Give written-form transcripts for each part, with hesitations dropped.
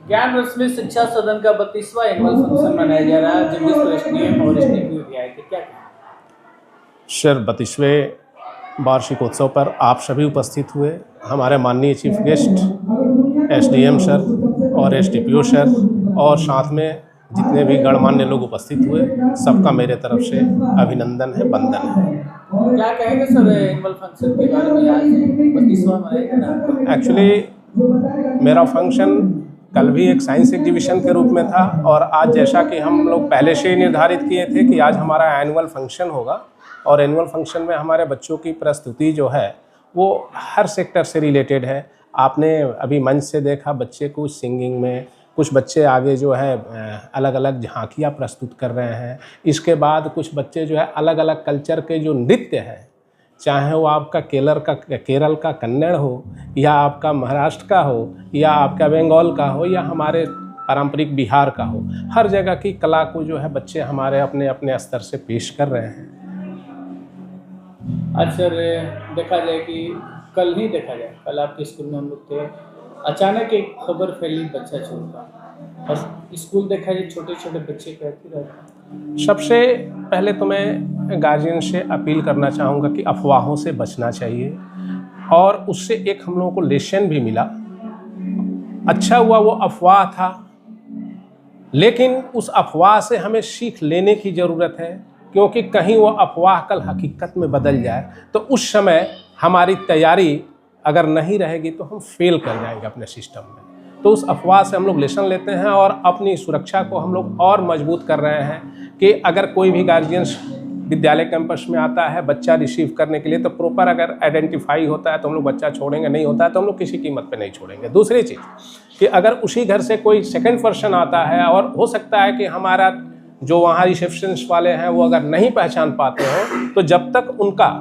ज्ञान रश्मि शिक्षा सदन का 32वां एनुअल फंक्शन मनाया जा रहा है। जगदीशपुर एसडीएम और एसडीपीओ भी आए थे, क्या कहें? सर 32वें वार्षिकोत्सव पर आप सभी उपस्थित हुए। हमारे माननीय चीफ गेस्ट एसडीएम सर और एसडीपीओ सर और साथ में जितने भी गणमान्य लोग उपस्थित हुए, सबका मेरे तरफ से अभिनंदन है, वंदन है। क्या कहेंगे सर एनुअल फंक्शन के बारे में? आज 32वां मनाया जा रहा है। एक्चुअली मेरा फंक्शन कल भी एक साइंस एग्जीबिशन के रूप में था और आज जैसा कि हम लोग पहले से ही निर्धारित किए थे कि आज हमारा एनुअल फंक्शन होगा और एनुअल फंक्शन में हमारे बच्चों की प्रस्तुति जो है वो हर सेक्टर से रिलेटेड है। आपने अभी मंच से देखा बच्चे को सिंगिंग में, कुछ बच्चे आगे जो है अलग अलग झांकियाँ प्रस्तुत कर रहे हैं। इसके बाद कुछ बच्चे जो है अलग अलग कल्चर के जो नृत्य हैं, चाहे वो आपका केरल का कन्नड़ हो या आपका महाराष्ट्र का हो या आपका बंगाल का हो या हमारे पारंपरिक बिहार का हो, हर जगह की कला को जो है बच्चे हमारे अपने अपने स्तर से पेश कर रहे हैं। आज सर देखा जाए कि कल आपके स्कूल में हम लोग थे, अचानक एक खबर फैली बच्चा छोड़ता और स्कूल देखा जाए छोटे छोटे बच्चे कहते रहते। सबसे पहले तो मैं गार्जियन से अपील करना चाहूँगा कि अफवाहों से बचना चाहिए और उससे एक हम लोगों को लेसन भी मिला। अच्छा हुआ वो अफवाह था, लेकिन उस अफवाह से हमें सीख लेने की ज़रूरत है, क्योंकि कहीं वो अफवाह कल हकीकत में बदल जाए तो उस समय हमारी तैयारी अगर नहीं रहेगी तो हम फेल कर जाएंगे अपने सिस्टम में। तो उस अफवाह से हम लोग लेसन लेते हैं और अपनी सुरक्षा को हम लोग और मजबूत कर रहे हैं कि अगर कोई भी गार्जियंस विद्यालय कैंपस में आता है बच्चा रिसीव करने के लिए तो प्रॉपर अगर आइडेंटिफाई होता है तो हम लोग बच्चा छोड़ेंगे, नहीं होता है तो हम लोग किसी कीमत पे नहीं छोड़ेंगे। दूसरी चीज़ कि अगर उसी घर से कोई सेकंड पर्सन आता है और हो सकता है कि हमारा जो वहाँ रिसेप्शनिस्ट वाले हैं वो अगर नहीं पहचान पाते हो तो जब तक उनका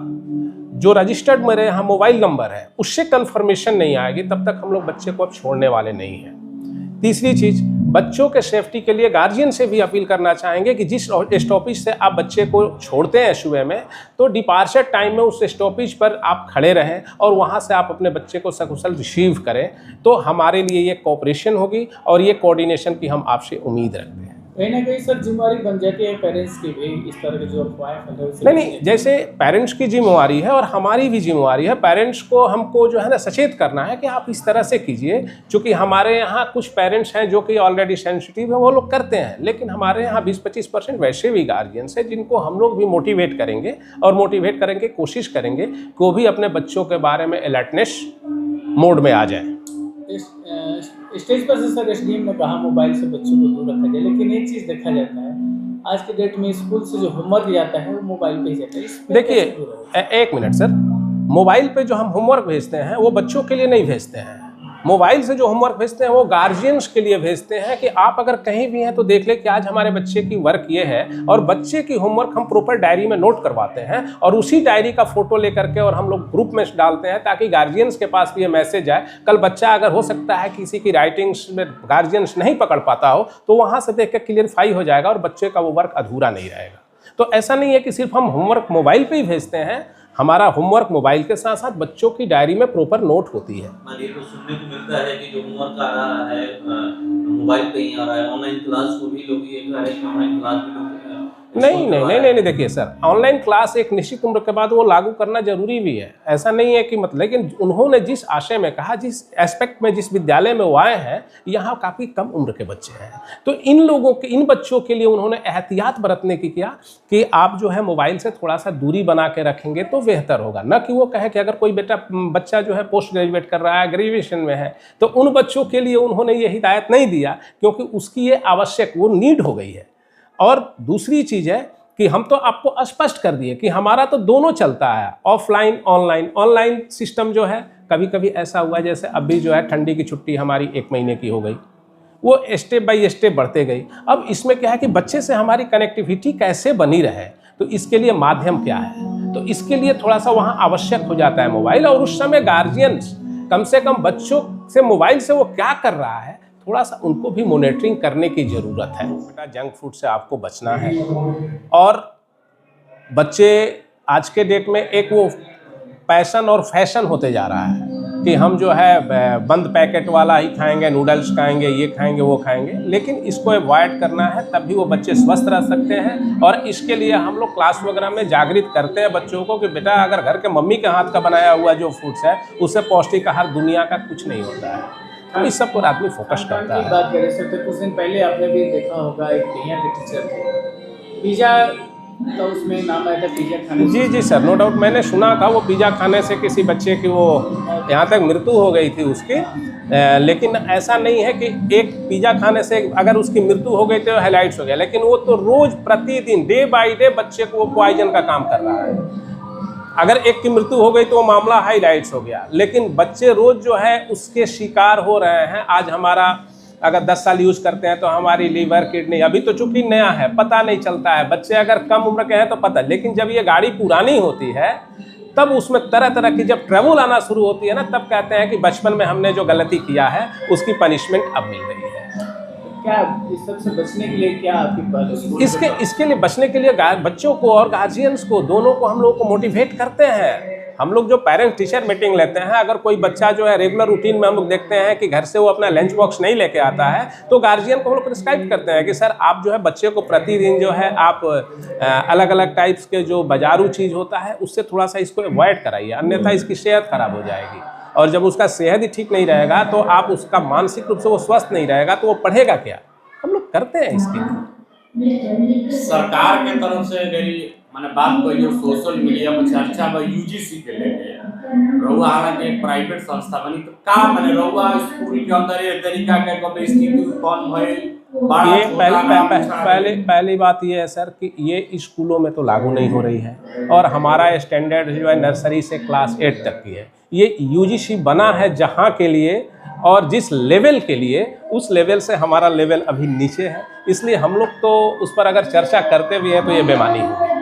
जो रजिस्टर्ड मेरे यहाँ मोबाइल नंबर है उससे कंफर्मेशन नहीं आएगी तब तक हम लोग बच्चे को अब छोड़ने वाले नहीं हैं। तीसरी चीज़, बच्चों के सेफ्टी के लिए गार्जियन से भी अपील करना चाहेंगे कि जिस स्टॉपेज से आप बच्चे को छोड़ते हैं सुबह में तो डिपार्चर टाइम में उस स्टॉपेज पर आप खड़े रहें और वहाँ से आप अपने बच्चे को सकुशल रिसीव करें, तो हमारे लिए ये कोऑपरेशन होगी और ये कोऑर्डिनेशन की हम आपसे उम्मीद रखते हैं। कहीं ना कहीं सर जिम्मेवारी बन जाती है पेरेंट्स की भी, इस तरह के जो अफवाहें फैल रही हैं। नहीं, जैसे पेरेंट्स की जिम्मेवारी है और हमारी भी जिम्मेवारी है। पेरेंट्स को हमको जो है ना सचेत करना है कि आप इस तरह से कीजिए, क्योंकि हमारे यहाँ कुछ पेरेंट्स हैं जो कि ऑलरेडी सेंसिटिव है, वो लोग करते हैं, लेकिन हमारे यहाँ 20-25% वैसे भी गार्जियंस हैं जिनको हम लोग भी मोटिवेट करेंगे और मोटिवेट करेंगे, कोशिश करेंगे कि वो भी अपने बच्चों के बारे में अलर्टनेस मोड में आ जाए। स्टेज पर से सर एसडीएम ने कहा मोबाइल से बच्चों को दूर रखा जाए, लेकिन एक चीज़ देखा जाता है आज के डेट में स्कूल से जो होमवर्क जाता है वो मोबाइल पे ही जाता है। देखिए, एक मिनट सर, मोबाइल पे जो हम होमवर्क भेजते हैं वो बच्चों के लिए नहीं भेजते हैं। मोबाइल से जो होमवर्क भेजते हैं वो गार्जियंस के लिए भेजते हैं कि आप अगर कहीं भी हैं तो देख ले कि आज हमारे बच्चे की वर्क ये है, और बच्चे की होमवर्क हम प्रॉपर डायरी में नोट करवाते हैं और उसी डायरी का फोटो लेकर के और हम लोग ग्रुप में डालते हैं ताकि गार्जियंस के पास भी ये मैसेज आए। कल बच्चा अगर हो सकता है किसी की राइटिंग्स में गार्जियंस नहीं पकड़ पाता हो तो वहाँ से देख कर क्लियरफाई हो जाएगा और बच्चे का वो वर्क अधूरा नहीं रहेगा। तो ऐसा नहीं है कि सिर्फ हम होमवर्क मोबाइल पे ही भेजते हैं, हमारा होमवर्क मोबाइल के साथ साथ बच्चों की डायरी में प्रॉपर नोट होती है। ये तो सुनने को मिलता है कि जो होमवर्क आ रहा है मोबाइल पे ही आ रहा है, ऑनलाइन क्लास को भी लोग ये कह रहे हैं कि ऑनलाइन क्लास भी लोग नहीं, देखिए सर, ऑनलाइन क्लास एक निश्चित उम्र के बाद वो लागू करना जरूरी भी है, ऐसा नहीं है कि मतलब, लेकिन उन्होंने जिस आशय में कहा, जिस एस्पेक्ट में, जिस विद्यालय में वो आए हैं, यहाँ काफ़ी कम उम्र के बच्चे हैं, तो इन बच्चों के लिए उन्होंने एहतियात बरतने की किया कि आप जो है मोबाइल से थोड़ा सा दूरी बना के रखेंगे तो बेहतर होगा। न कि वो कहे कि अगर कोई बच्चा जो है पोस्ट ग्रेजुएट कर रहा है, ग्रेजुएशन में है, तो उन बच्चों के लिए उन्होंने ये हिदायत नहीं दिया, क्योंकि उसकी ये आवश्यक वो नीड हो गई है। और दूसरी चीज़ है कि हम तो आपको स्पष्ट कर दिए कि हमारा तो दोनों चलता है, ऑफलाइन ऑनलाइन। ऑनलाइन सिस्टम जो है कभी कभी ऐसा हुआ जैसे अभी जो है ठंडी की छुट्टी हमारी 1 महीने की हो गई, वो स्टेप बाय स्टेप बढ़ते गई। अब इसमें क्या है कि बच्चे से हमारी कनेक्टिविटी कैसे बनी रहे, तो इसके लिए माध्यम क्या है, तो इसके लिए थोड़ा सा वहाँ आवश्यक हो जाता है मोबाइल। और उस समय गार्जियंस कम से कम बच्चों से मोबाइल से वो क्या कर रहा है थोड़ा सा उनको भी मॉनिटरिंग करने की ज़रूरत है। बेटा, जंक फूड से आपको बचना है। और बच्चे आज के डेट में एक वो पैशन और फैशन होते जा रहा है कि हम जो है बंद पैकेट वाला ही खाएंगे, नूडल्स खाएंगे, ये खाएंगे, वो खाएंगे, लेकिन इसको अवॉइड करना है, तभी वो बच्चे स्वस्थ रह सकते हैं। और इसके लिए हम लोग क्लास वगैरह में जागृत करते हैं बच्चों को कि बेटा अगर घर के मम्मी के हाथ का बनाया हुआ जो फूड्स है उससे पौष्टिक आहार दुनिया का कुछ नहीं होता है। तो इस सब पर आदमी फोकस करता की है। बात करें सर, तो कुछ दिन पहले आपने भी देखा होगा एक भैया के टीचर थे, पिज़्ज़ा तो उसमें नाम आया था पिज़्ज़ा खाने से। जी सर, नो डाउट मैंने सुना था वो पिज़्ज़ा खाने से किसी बच्चे की वो यहाँ तक मृत्यु हो गई थी उसकी। लेकिन ऐसा नहीं है कि एक पिज़्ज़ा खाने से अगर उसकी मृत्यु हो गई तो हाइलाइट्स हो गया, लेकिन वो तो रोज़ प्रतिदिन डे बाय डे बच्चे को वो पॉइजन का काम कर रहा है। अगर एक की मृत्यु हो गई तो वो मामला हाइलाइट्स हो गया, लेकिन बच्चे रोज़ जो है उसके शिकार हो रहे हैं। आज हमारा अगर 10 साल यूज़ करते हैं तो हमारी लीवर, किडनी, अभी तो चूंकि नया है पता नहीं चलता है, बच्चे अगर कम उम्र के हैं तो पता, लेकिन जब ये गाड़ी पुरानी होती है तब उसमें तरह तरह की जब ट्रबल आना शुरू होती है ना, तब कहते हैं कि बचपन में हमने जो गलती किया है उसकी पनिशमेंट अब मिल रही है। क्या इस सब से बचने के लिए क्या आपकी बात? इसके लिए बचने के लिए बच्चों को और गार्जियंस को दोनों को हम लोग को मोटिवेट करते हैं। हम लोग जो पेरेंट्स टीचर मीटिंग लेते हैं, अगर कोई बच्चा जो है रेगुलर रूटीन में हम लोग देखते हैं कि घर से वो अपना लंच बॉक्स नहीं लेके आता है, तो गार्जियन को हम लोग प्रिस्क्राइब करते हैं कि सर आप जो है बच्चे को प्रतिदिन जो है आप अलग अलग टाइप्स के जो बाजारू चीज़ होता है उससे थोड़ा सा इसको अवॉइड कराइए, अन्यथा इसकी सेहत खराब हो जाएगी। और जब उसका सेहत ही ठीक नहीं रहेगा तो आप उसका मानसिक रूप से वो स्वस्थ नहीं रहेगा तो वो पढ़ेगा क्या। हम लोग करते हैं इसके लिए। सरकार के तरफ से अगर मैंने बात करी सोशल मीडिया में चर्चा में यूजीसी के लेके रहुआ हालांकि एक प्राइवेट संस्था बनी, तो का मैंने रहुआ स्कूल के अंदर ये तरीका के कभी स्थिति उत्पन्न भइल? ये पहली बात ये है सर कि ये स्कूलों में तो लागू नहीं हो रही है, और हमारा स्टैंडर्ड जो है नर्सरी से क्लास 8 तक की है। ये यूजीसी बना है जहाँ के लिए और जिस लेवल के लिए, उस लेवल से हमारा लेवल अभी नीचे है, इसलिए हम लोग तो उस पर अगर चर्चा करते भी हैं तो ये बेमानी होगी।